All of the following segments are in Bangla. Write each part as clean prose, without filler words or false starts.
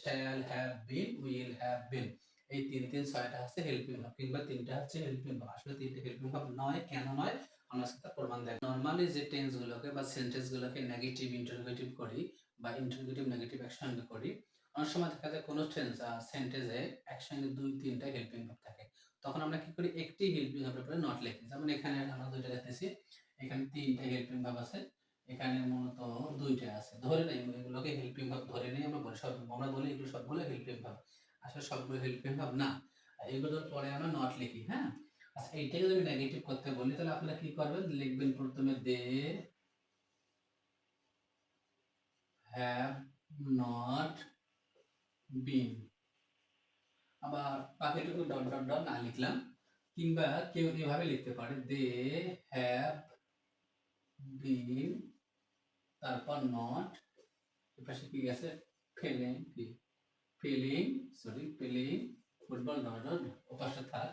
shall have been, will have been, এই তিন ছয়টা হচ্ছে হেল্পিং ভার্ব কিংবা তিনটা হচ্ছে হেল্পিং ভার্ব। আসলে তিনটা হেল্পিং ভার্ব নয়, কেন নয় আমরা সেটা প্রমাণ দেব। নরমালি যে টেন্স গুলোকে বা সেন্টেন্স গুলোকে নেগেটিভ ইন্টারোগেটিভ করি বা ইন্টারোগেটিভ নেগেটিভ একসঙ্গে করি, অনেক সময় দেখা যায় কোনো সেন্টেন্সে একসঙ্গে দুই তিনটা হেল্পিং ভার্ব থাকে, তখন আমরা কি করি একটি হেল্পিং ভার্বের পরে নট লিখি। যেমন এখানে আমরা দুইটা দেখতেছি, এখানে তিনটা হেল্পিং ভার্ব আছে, এখানে মূলত দুইটা আছে, ধরে নেই এগুলোকে হেল্পিং ভার্ব ধরে নেই, আমরা বলি সব, আমরা বলি এগুলো সবগুলো হেল্পিং ভার্ব, আসলে সবগুলো হেল্পিং ভার্ব না, এগুলোর পরে আমরা নট লিখি। হ্যাঁ, আচ্ছা এইটাকে যদি নেগেটিভ করতে বলি তাহলে আপনারা কি করবেন, লিখবেন প্রথমে দে হ্যাভ নট বিন, আবার বাকিটুকু ডট ডট ডট না লিখলাম, কিংবা কেউ এভাবে লিখতে পারে দে হ্যাভ বিন, তারপর নট, এপাশে কি আছে ফেলিং, কি feeling, feeling football dot dot ওপাশে থাক।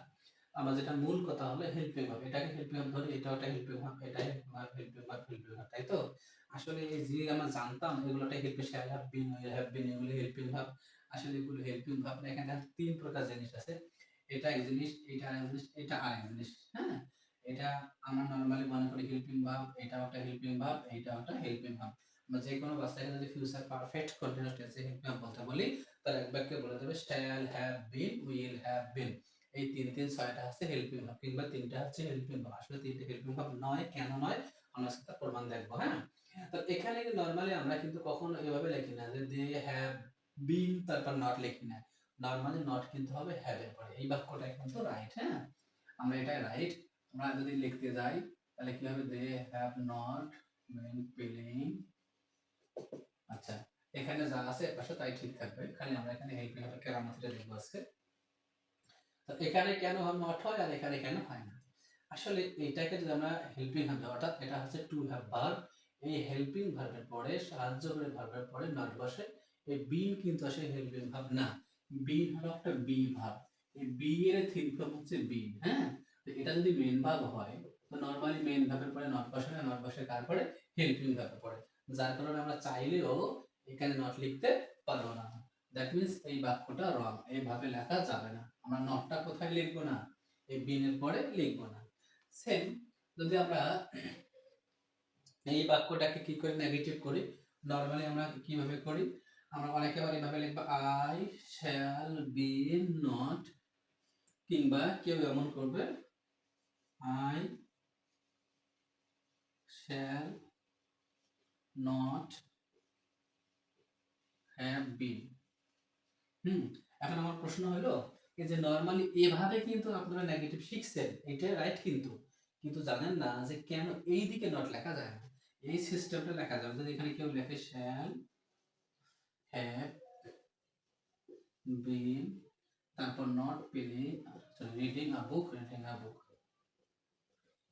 আমরা যেটা মূল কথা হলো হেল্পিং ভার্ব, এটাকে হেল্পিং ভার্ব ধরি, এটা একটা হেল্পিং ভার্ব, এটা helping verb, helping verb, helping verb, তাই তো? আসলে এই যে আমরা জানতাম এগুলোটা helping, shall have been, will have been, এগুলো হেল্পিং ভার্ব। আসলে এগুলো হেল্পিং ভার্ব না, এখানে তিন প্রকার জিনিস আছে, এটা এক জিনিস, এটা আরেক জিনিস, এটা আরেক জিনিস। হ্যাঁ, এটা আমরা নরমালি মনে করি হেল্পিং ভার্ব, এটাও একটা হেল্পিং ভার্ব, এইটাও একটা হেল্পিং ভার্ব। আমরা যে কোনো বাচ্চাকে যদি ফিউচার পারফেক্ট কন্টিনিউয়াস টেন্সে হেল্পিং ভার্ব বলতে বলি, তার এক বাক্যে বলে দেবে shall have been, will have been, এই ছয়টা হচ্ছে হেল্পিং ভার্ব কিংবা তিনটা হচ্ছে হেল্পিং ভার্ব। আসলে তিনটা হেল্পিং ভার্ব নয়, কেন নয় আমরা সেটা প্রমাণ দেখব। হ্যাঁ, তো এখানে নরমালি আমরা কিন্তু কখনো এভাবে লিখি না যে দে হ্যাভ বিন তারপর নট লিখি না, নরমালি নট কিন্তু হবে হ্যাভ এর পরে, এই বাক্যটা কিন্তু রাইট। হ্যাঁ, আমরা এটা রাইট, আমরা যদি লিখতে যাই তাহলে কি হবে, they have not been feeling. আচ্ছা, এখানে যা আছে পাশে তাই ঠিক থাকবে, খালি আমরা এখানে হেল্পিং ভার্বের কেরামতিটা দেখব আজকে। তো এখানে কেন নট হয় আর এখানে কেন হয় না, আসলে এইটাকে যদি আমরা হেল্পিং ভার্ব, অর্থাৎ এটা হচ্ছে টু হ্যাভ ভার্ব, এই হেল্পিং ভার্বের পরে সাহায্য করে ভার্বের পরে নট বসে, এই বিন কিন্তু আসলে হেল্পিং ভার্ব না, বিন হলো একটা বি ভার্ব, এই বি এর থ্রি ফর্ম হচ্ছে বিন। হ্যাঁ, তো এটা যদি মেন ভার্ব হয় তো নরমালি মেন ভার্বের পরে নট বসে না, নট বসে তারপরে হেল্পিং ভার্বের পরে, যার কারণে আমরা চাইলেও এখানে নট লিখতে পারবো না। দ্যাট মিন্স এই বাক্যটা রং, এইভাবে লেখা যাবে না, আমরা নটটা কোথায় লিখবো না, এই বিনের পরে লিখবো না। সেম যদি আমরা এই বাক্যটাকে কি করে নেগেটিভ করি, নরমালি আমরা কিভাবে করি, আমরা অনেকে আবার এইভাবে লিখবো আই শ্যাল বি নট, কিংবা কেউ এমন করবে I shall not have been. এখন আমার প্রশ্ন হলো এই যে নরমালি এভাবে কিন্তু আপনারা নেগেটিভ শিখছেন, এটা রাইট, কিন্তু কিন্তু জানেন না যে কেন এই দিকে নট লেখা যায় না, এই সিস্টেমটা লেখা যাবে যদি এখানে কেউ লেখে শ্যাল হ্যাভ বিন তারপর not playing, reading a book, reading a book,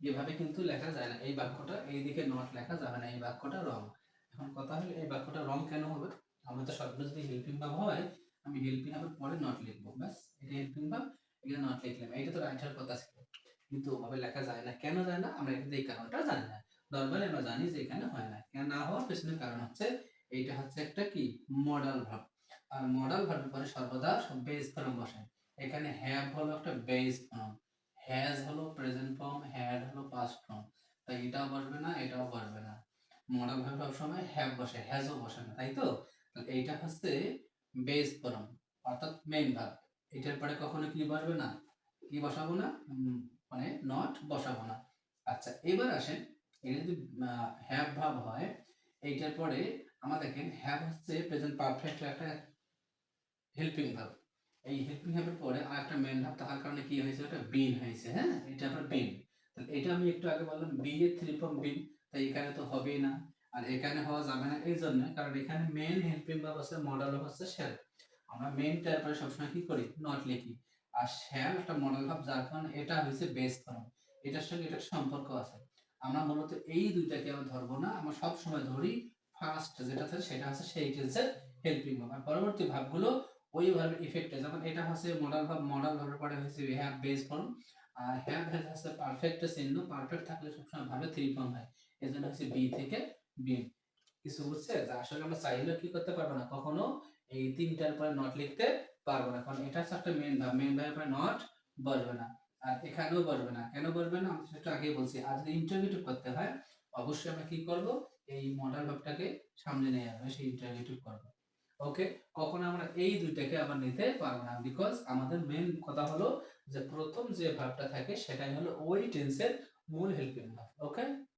এভাবে কিন্তু লেখা যায় না, এই বাক্যটা এই দিকে নট লেখা যাবে না, এই বাক্যটা রং। এখন কথা হলো এই বাক্যটা রং কেন হবে, আমরা তো সবগুলো যদি হেল্পিং ভার্ব হয় আমি হেল্পিং ভার্বের পরে নট লিখবো, ব্যাস এটা হেল্পিং ভার্ব, এটা নট লিখলাম, এটা তো রাইট হওয়ার কথা ছিল, কিন্তু ওভাবে লেখা যায় না, কেন যায় না আমরা কিন্তু এই কারণটা জানি না। নরমালি আমরা জানি যে এখানে হয় না, কেন না হওয়ার পেছনে কারণ হচ্ছে এইটা হচ্ছে একটা কি মডাল ভার্ব, আর মডাল ভার্বের পরে সর্বদা বেস ফর্ম বসে, এখানে হ্যাভ হলো একটা বেস ফর্ম, হ্যাজ হলো প্রেজেন্ট ফর্ম, হ্যাড হলো পাস্ট ফর্ম, তাই এটাও বসবে না এটাও বসবে না, মডাল ভার্ব সব সময় হ্যাভ বসে, হ্যাজও বসে না, তাই তো? তাহলে এইটা হচ্ছে বেস ফর্ম অর্থাৎ মেইন ভার্ব, এটার পরে কখনো কি বসবে না, কি বসাবো না, মানে নট বসাবো না। আচ্ছা এবার আসেন, এটা যদি হ্যাভ ভার্ব হয় এইটার পরে আমরা দেখেন হ্যাভ হচ্ছে প্রেজেন্ট পারফেক্ট একটা হেল্পিং ভার্ব, এই হেল্পিং ভার্বের পরে আরেকটা মেইন ভার্ব থাকার কারণে কি হয়েছে, ওটা বিন হয়েছে। হ্যাঁ, এটা আবার বিন, তাহলে এটা আমি একটু আগে বললাম বি এর থ্রি ফর্ম বিন, তাই এখানে তো হবেই না, আর এখানে হওয়া যাবে না এই জন্য কারণ এখানে মেইন হেল্পিং ভার্ব আছে, মডেল ভার্ব আছে শ্যাল, আমরা মেইনটার পরে সবসময় কি করি নট লিখি, আর শ্যাল একটা মডেল ভার্ব যার কারণে এটা হয়েছে বেস ফর্ম, এটার সঙ্গে এটার সম্পর্ক আছে, আমরা মূলত এই দুইটাকে আমরা ধরবো না, আমরা সব সময় ধরি ফার্স্ট যেটা আছে সেটা হচ্ছে সেই টেন্সের হেল্পিং ভার্ব, আর পরবর্তী ভার্বগুলো ওই ভার্বের ইফেক্টে, যেমন এটা হচ্ছে মডাল ভার্ব, মডাল ভার্বের পরে হচ্ছে হ্যাভ বেস ফর্ম, আর হ্যাভ হচ্ছে পারফেক্ট চিহ্ন, পারফেক্ট থাকলে সবসময় ভাবে থ্রি ফর্ম হয়, এজন্য হচ্ছে বি থেকে বি। কিছু বুঝছে যে আসলে আমরা চাইলেও কি করতে পারবো না, কখনো এই তিনটার পরে নট লিখতে পারবো না, কারণ এটা হচ্ছে একটা মেন ভার্ব, মেন ভার্বের পরে নট বসবে না, আর এখানেও বসবে না। কেন বসবে না আমি সেটা আগেই বলছি। আর যদি ইন্টারোগেটিভ করতে হয় অবশ্যই আমরা কি করব, এই মডাল ভার্বটাকে সামনে নিয়ে আসবো, সেই ইন্টারোগেটিভ করব। ওকে, কখনো আমরা এই দুইটাকে আবার নিতে পারবো না, বিকজ আমাদের মেন কথা হলো যে প্রথম যে ভার্বটা থাকে সেটাই হলো ওই টেন্সের মূল হেল্পিং ভার্ব। ওকে।